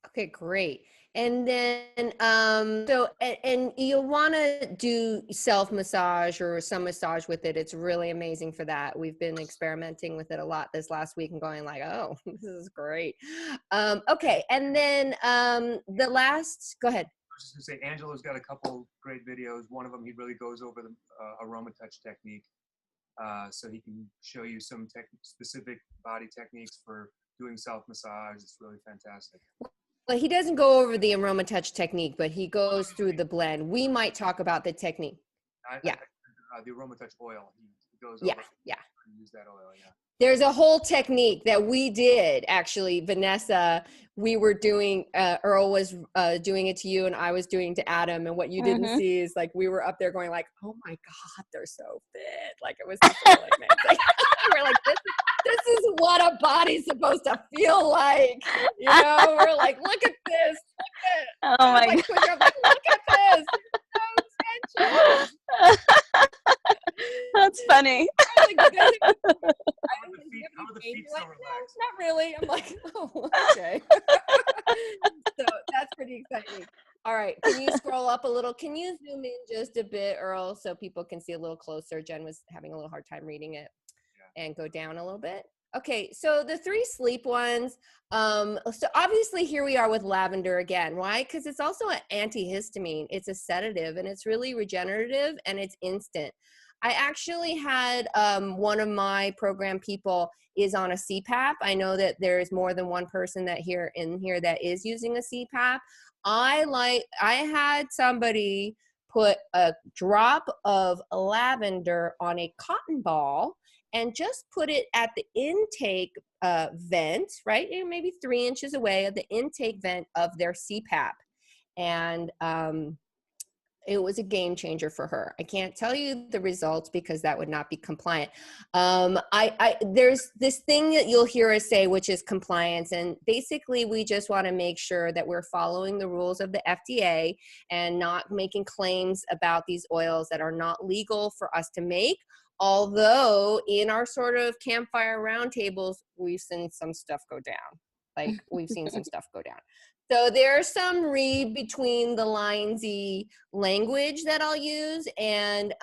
Okay, great. And then, and you'll want to do self-massage or some massage with it. It's really amazing for that. We've been experimenting with it a lot this last week and going like, oh, this is great. Okay, and then go ahead. I was just going to say, Angelo's got a couple great videos. One of them, he really goes over the Aroma Touch technique. So he can show you some specific body techniques for doing self-massage. It's really fantastic. Well, he doesn't go over the Aroma Touch technique, but he goes through the blend. We might talk about the technique. The Aroma Touch oil. He goes over. Yeah. Use that oil. Yeah. There's a whole technique that we did, actually, Vanessa. We were doing, Earl was doing it to you and I was doing it to Adam. And what you didn't see is like, we were up there going like, oh my God, they're so fit. Like it was just really amazing. We're like, this is what a body's supposed to feel like. We're like, look at this. Look at it. Oh my God. I'm like, look at this. It's so sensual. That's funny. How are the feet so relaxed? Not really. I'm like, oh, okay. So that's pretty exciting. All right. Can you scroll up a little? Can you zoom in just a bit, Earl, so people can see a little closer? Jen was having a little hard time reading it. And go down a little bit. Okay, so the 3 sleep ones. So obviously here we are with lavender again. Why? Because it's also an antihistamine. It's a sedative and it's really regenerative and it's instant. I actually had one of my program people is on a CPAP. I know that there's more than one person that in here that is using a CPAP. I had somebody put a drop of lavender on a cotton ball and just put it at the intake vent, right? Maybe 3 inches away of the intake vent of their CPAP. And it was a game changer for her. I can't tell you the results because that would not be compliant. There's this thing that you'll hear us say, which is compliance. And basically we just want to make sure that we're following the rules of the FDA and not making claims about these oils that are not legal for us to make. Although in our sort of campfire roundtables, we've seen some stuff go down. So there's some read between the linesy language that I'll use. And,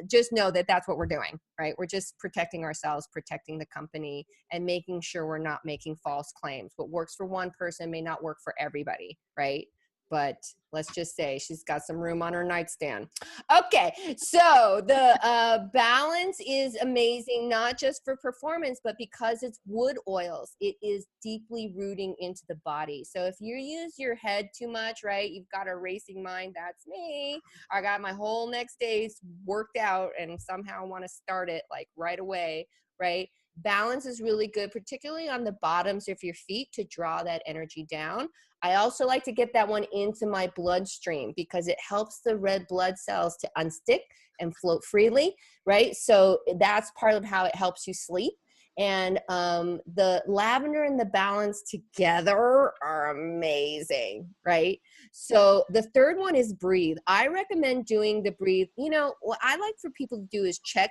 just know that that's what we're doing, right? We're just protecting ourselves, protecting the company, and making sure we're not making false claims. What works for one person may not work for everybody, right? but let's just say she's got some room on her nightstand. Okay, so the balance is amazing, not just for performance, but because it's wood oils, it is deeply rooting into the body. So if you use your head too much, right, you've got a racing mind, that's me. I got my whole next day's worked out and somehow want to start it like right away, right? Balance is really good, particularly on the bottoms of your feet to draw that energy down. I also like to get that one into my bloodstream because it helps the red blood cells to unstick and float freely, right? So that's part of how it helps you sleep. And the lavender and the balance together are amazing, right? So the third one is breathe. I recommend doing the breathe. You know, what I like for people to do is check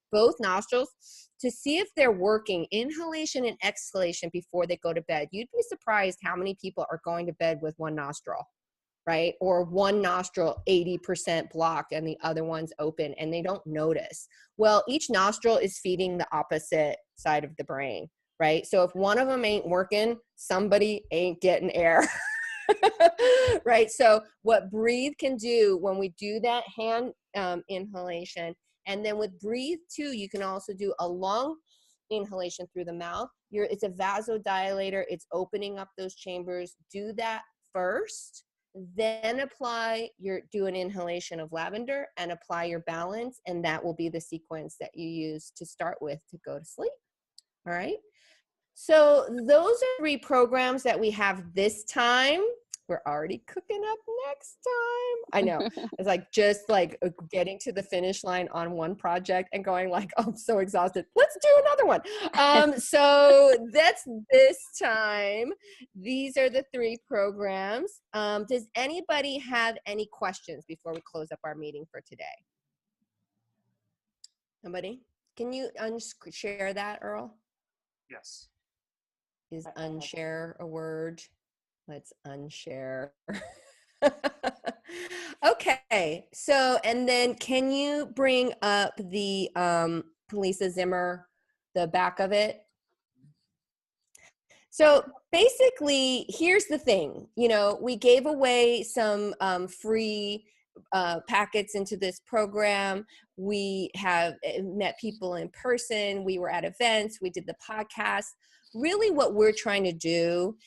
both nostrils to see if they're working, inhalation and exhalation before they go to bed. You'd be surprised how many people are going to bed with one nostril, right? Or one nostril 80% blocked and the other one's open and they don't notice. Well, each nostril is feeding the opposite side of the brain, right? So if one of them ain't working, somebody ain't getting air. Right? So what breathe can do when we do that hand inhalation, and then with breathe too, you can also do a long inhalation through the mouth. It's a vasodilator. It's opening up those chambers. Do that first, then do an inhalation of lavender and apply your balance. And that will be the sequence that you use to start with to go to sleep. All right. So those are 3 programs that we have this time. We're already cooking up next time. I know. It's like just like getting to the finish line on one project and going like, oh, I'm so exhausted. Let's do another one. So that's this time. These are the 3 programs. Does anybody have any questions before we close up our meeting for today? Somebody? Can you share that, Earl? Yes. Is unshare a word? Let's unshare. Okay, so, and then can you bring up the Lisa Zimmer, the back of it? So basically, here's the thing, you know, we gave away some free packets into this program. We have met people in person. We were at events. We did the podcast. Really what we're trying to do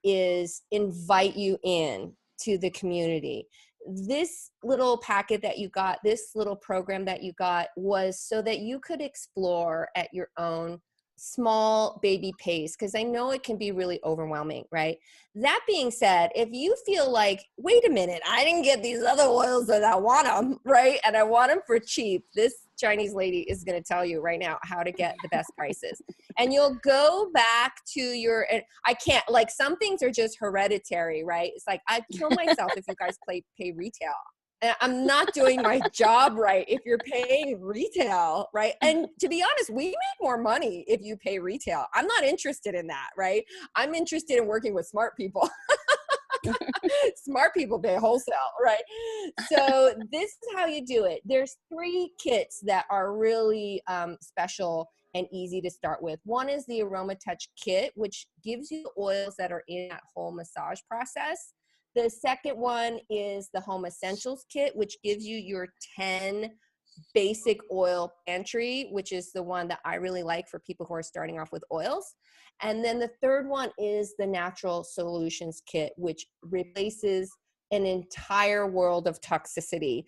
is invite you in to the community. This little packet that you got, this little program that you got was so that you could explore at your own small baby pace, because I know it can be really overwhelming, right? That being said, if you feel like, wait a minute, I didn't get these other oils and I want them, right? And I want them for cheap. This Chinese lady is going to tell you right now how to get the best prices. And you'll go back to your, and I can't, like some things are just hereditary, right? It's like, I'd kill myself if you guys pay retail. And I'm not doing my job right if you're paying retail, right? And to be honest, we make more money if you pay retail. I'm not interested in that, right? I'm interested in working with smart people. Smart people pay wholesale, right? So this is how you do it. There's 3 kits that are really special and easy to start with. One is the Aroma Touch kit, which gives you the oils that are in that whole massage process. The second one is the Home Essentials kit, which gives you your 10 basic oil pantry, which is the one that I really like for people who are starting off with oils. And then the third one is the Natural Solutions kit, which replaces an entire world of toxicity.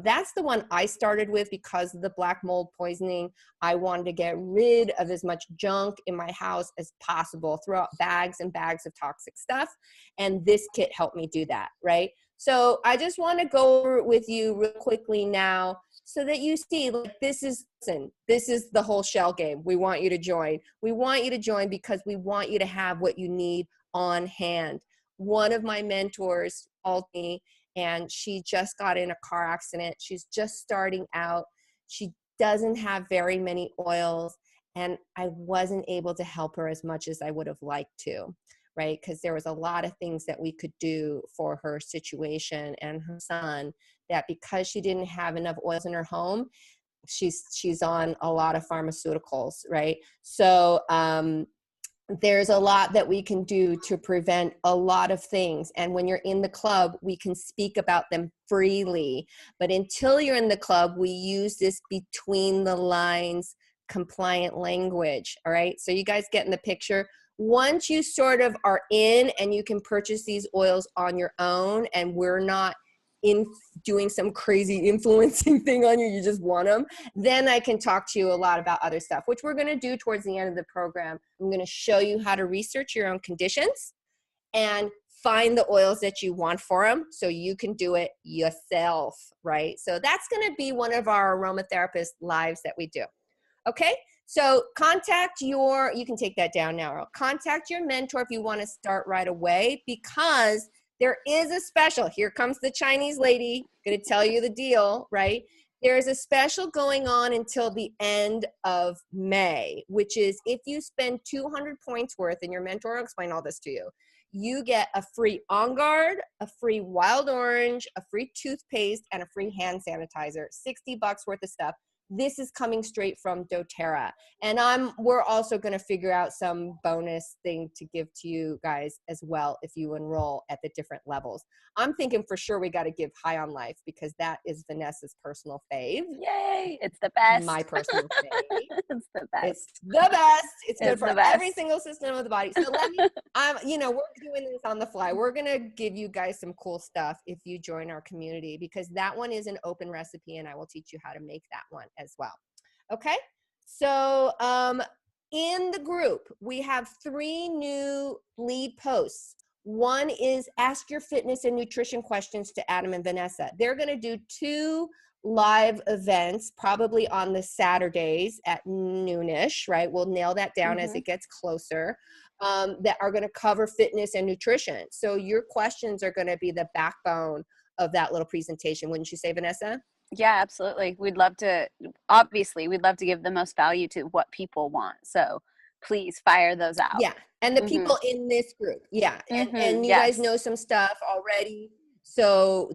That's the one I started with because of the black mold poisoning. I wanted to get rid of as much junk in my house as possible, throw out bags and bags of toxic stuff. And this kit helped me do that, right? So I just want to go over it with you real quickly now so that you see, like, this is the whole shell game. We want you to join. We want you to join because we want you to have what you need on hand. One of my mentors called me and she just got in a car accident. She's just starting out. She doesn't have very many oils and I wasn't able to help her as much as I would have liked to, right? Because there was a lot of things that we could do for her situation and her son that because she didn't have enough oils in her home, she's on a lot of pharmaceuticals, right? So there's a lot that we can do to prevent a lot of things. And when you're in the club, we can speak about them freely. But until you're in the club, we use this between the lines compliant language. All right. So you guys get in the picture. Once you sort of are in and you can purchase these oils on your own, and we're not in doing some crazy influencing thing on you, you just want them, then I can talk to you a lot about other stuff, which we're going to do towards the end of the program. I'm going to show you how to research your own conditions and find the oils that you want for them so you can do it yourself, right? So that's going to be one of our aromatherapist lives that we do. Okay, so you can take that down now. Contact your mentor if you want to start right away, because there is a special. Here comes the Chinese lady, going to tell you the deal, right? There's a special going on until the end of May, which is if you spend 200 points worth, and your mentor will explain all this to you, you get a free On Guard, a free Wild Orange, a free toothpaste, and a free hand sanitizer. $60 worth of stuff. This is coming straight from doTERRA. And we're also going to figure out some bonus thing to give to you guys as well if you enroll at the different levels. I'm thinking for sure we got to give High on Life, because that is Vanessa's personal fave. Yay, it's the best. My personal fave. It's the best. It's the best. It's good It's for the best. every single system of the body. So let me, we're doing this on the fly. We're going to give you guys some cool stuff if you join our community, because that one is an open recipe and I will teach you how to make that one as well. Okay. So, in the group, we have 3 new lead posts. One is ask your fitness and nutrition questions to Adam and Vanessa. They're going to do 2 live events, probably on the Saturdays at noonish, right? We'll nail that down as it gets closer, that are going to cover fitness and nutrition. So your questions are going to be the backbone of that little presentation. Wouldn't you say, Vanessa? Yeah, absolutely. We'd love to give the most value to what people want. So please fire those out. Yeah. And the people in this group. Yeah. And you guys know some stuff already. So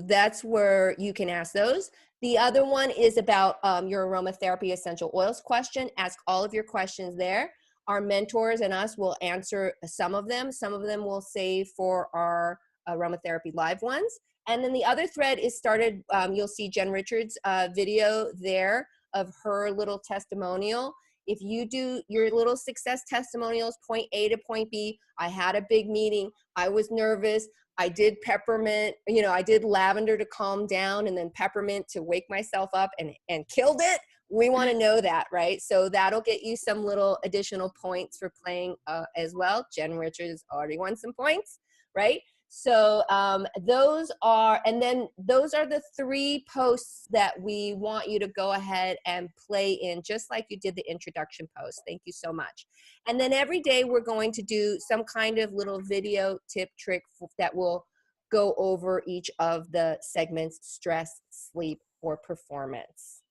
that's where you can ask those. The other one is about your aromatherapy essential oils question. Ask all of your questions there. Our mentors and us will answer some of them. Some of them we'll save for our aromatherapy live ones. And then the other thread is started, you'll see Jen Richards' video there of her little testimonial. If you do your little success testimonials, point A to point B, I had a big meeting, I was nervous, I did peppermint, I did lavender to calm down, and then peppermint to wake myself up and killed it. We want to know that, right? So that'll get you some little additional points for playing as well. Jen Richards already won some points, right? So those are the 3 posts that we want you to go ahead and play in, just like you did the introduction post. Thank you so much. And then every day we're going to do some kind of little video tip trick that will go over each of the segments: stress, sleep, or performance.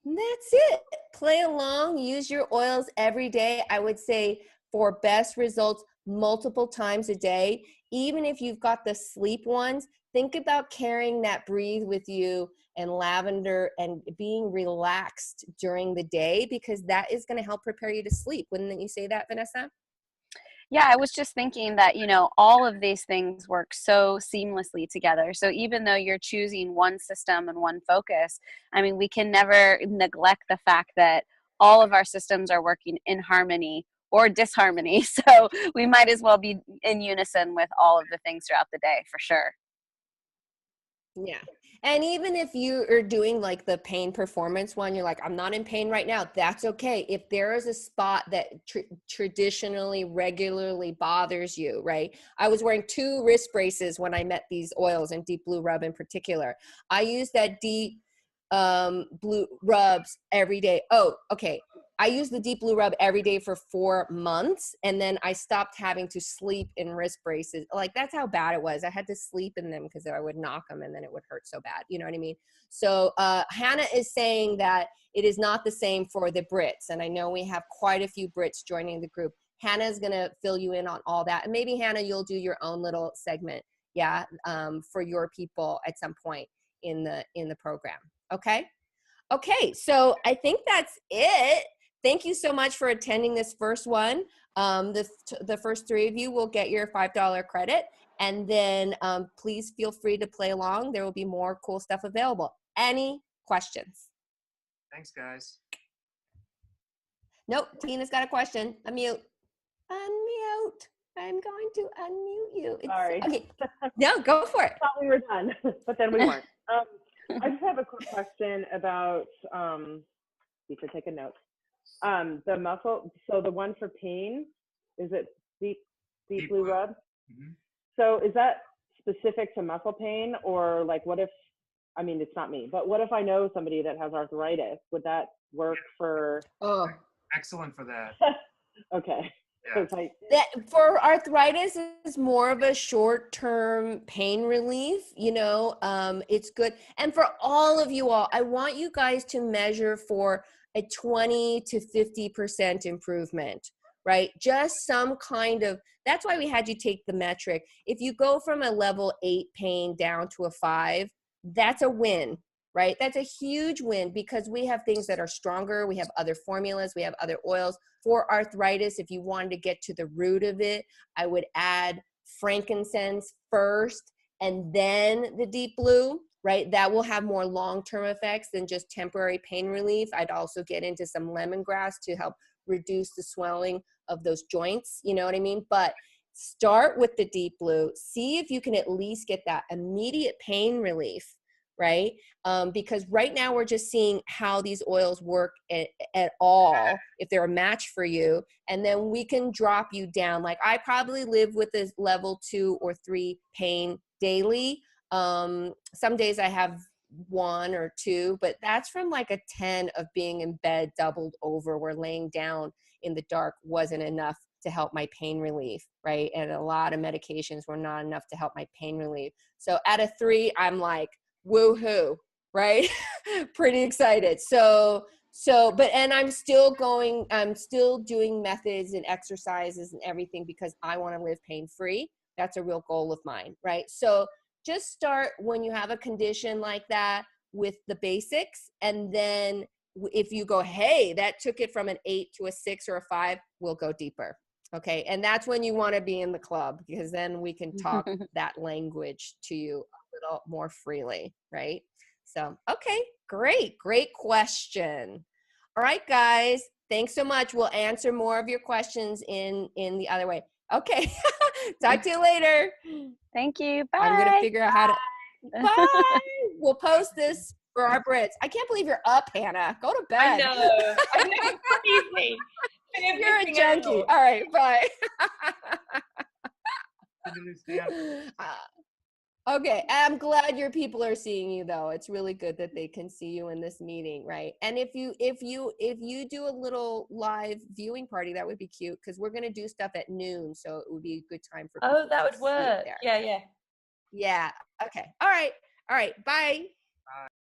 And that's it. Play along, use your oils every day. I would say for best results, multiple times a day. Even if you've got the sleep ones, think about carrying that breathe with you and lavender and being relaxed during the day, because that is going to help prepare you to sleep. Wouldn't you say that, Vanessa? Yeah, I was just thinking that, all of these things work so seamlessly together. So even though you're choosing one system and one focus, we can never neglect the fact that all of our systems are working in harmony or disharmony. So we might as well be in unison with all of the things throughout the day, for sure. Yeah. And even if you are doing like the pain performance one, you're like, I'm not in pain right now. That's okay. If there is a spot that traditionally, regularly bothers you, right? I was wearing 2 wrist braces when I met these oils, and Deep Blue Rub in particular. I use that Deep Blue Rubs every day. Oh, okay. I used the Deep Blue Rub every day for 4 months, and then I stopped having to sleep in wrist braces. Like, that's how bad it was. I had to sleep in them because I would knock them and then it would hurt so bad. You know what I mean? So Hannah is saying that it is not the same for the Brits. And I know we have quite a few Brits joining the group. Hannah is going to fill you in on all that. And maybe, Hannah, you'll do your own little segment, for your people at some point in the program. Okay? Okay, so I think that's it. thank you so much for attending this first one. The first 3 of you will get your $5 credit. And then please feel free to play along. There will be more cool stuff available. Any questions? Thanks, guys. Nope, Tina's got a question. Unmute. Unmute. I'm going to unmute you. Sorry. Okay. No, go for it. I thought we were done, but then we weren't. I just have a quick question about, you should take a note. The muscle, so the one for pain, is it deep blue rub? Mm-hmm. So is that specific to muscle pain, or like what if, I mean, it's not me, but what if I know somebody that has arthritis? Would that work for? Oh, Excellent for that. Okay. Yeah. that for arthritis is more of a short-term pain relief, it's good. And for all of you all, I want you guys to measure for a 20 to 50% improvement, right? Just some kind of, that's why we had you take the metric. If you go from a level 8 pain down to a 5, that's a win, right? That's a huge win because we have things that are stronger. We have other formulas. We have other oils. For arthritis, if you wanted to get to the root of it, I would add frankincense first and then the deep blue, right? That will have more long-term effects than just temporary pain relief. I'd also get into some lemongrass to help reduce the swelling of those joints, you know what I mean? But start with the deep blue. See if you can at least get that immediate pain relief, right? Because right now we're just seeing how these oils work at all, if they're a match for you, and then we can drop you down. Like I probably live with a level 2 or 3 pain daily. Some days I have 1 or 2, but that's from like a 10 of being in bed doubled over where laying down in the dark wasn't enough to help my pain relief, right? And a lot of medications were not enough to help my pain relief. So at a 3, I'm like, woohoo, right? Pretty excited. And I'm still doing methods and exercises and everything because I want to live pain-free. That's a real goal of mine, right? So just start when you have a condition like that with the basics. And then if you go, hey, that took it from an 8 to a 6 or a 5, we'll go deeper. Okay. And that's when you want to be in the club because then we can talk that language to you a little more freely, right? So, okay, great question. All right, guys, thanks so much. We'll answer more of your questions in the other way. Okay, talk to you later. Thank you. Bye. I'm gonna figure out how to. Bye. We'll post this for our Brits. I can't believe you're up, Hannah. Go to bed. I know. It's crazy. You're a junkie. All right, bye. Okay, I'm glad your people are seeing you though. It's really good that they can see you in this meeting, right? And if you do a little live viewing party, that would be cute because we're gonna do stuff at noon, so it would be a good time for. Oh, that would work. Yeah. Yeah. Okay. All right. Bye.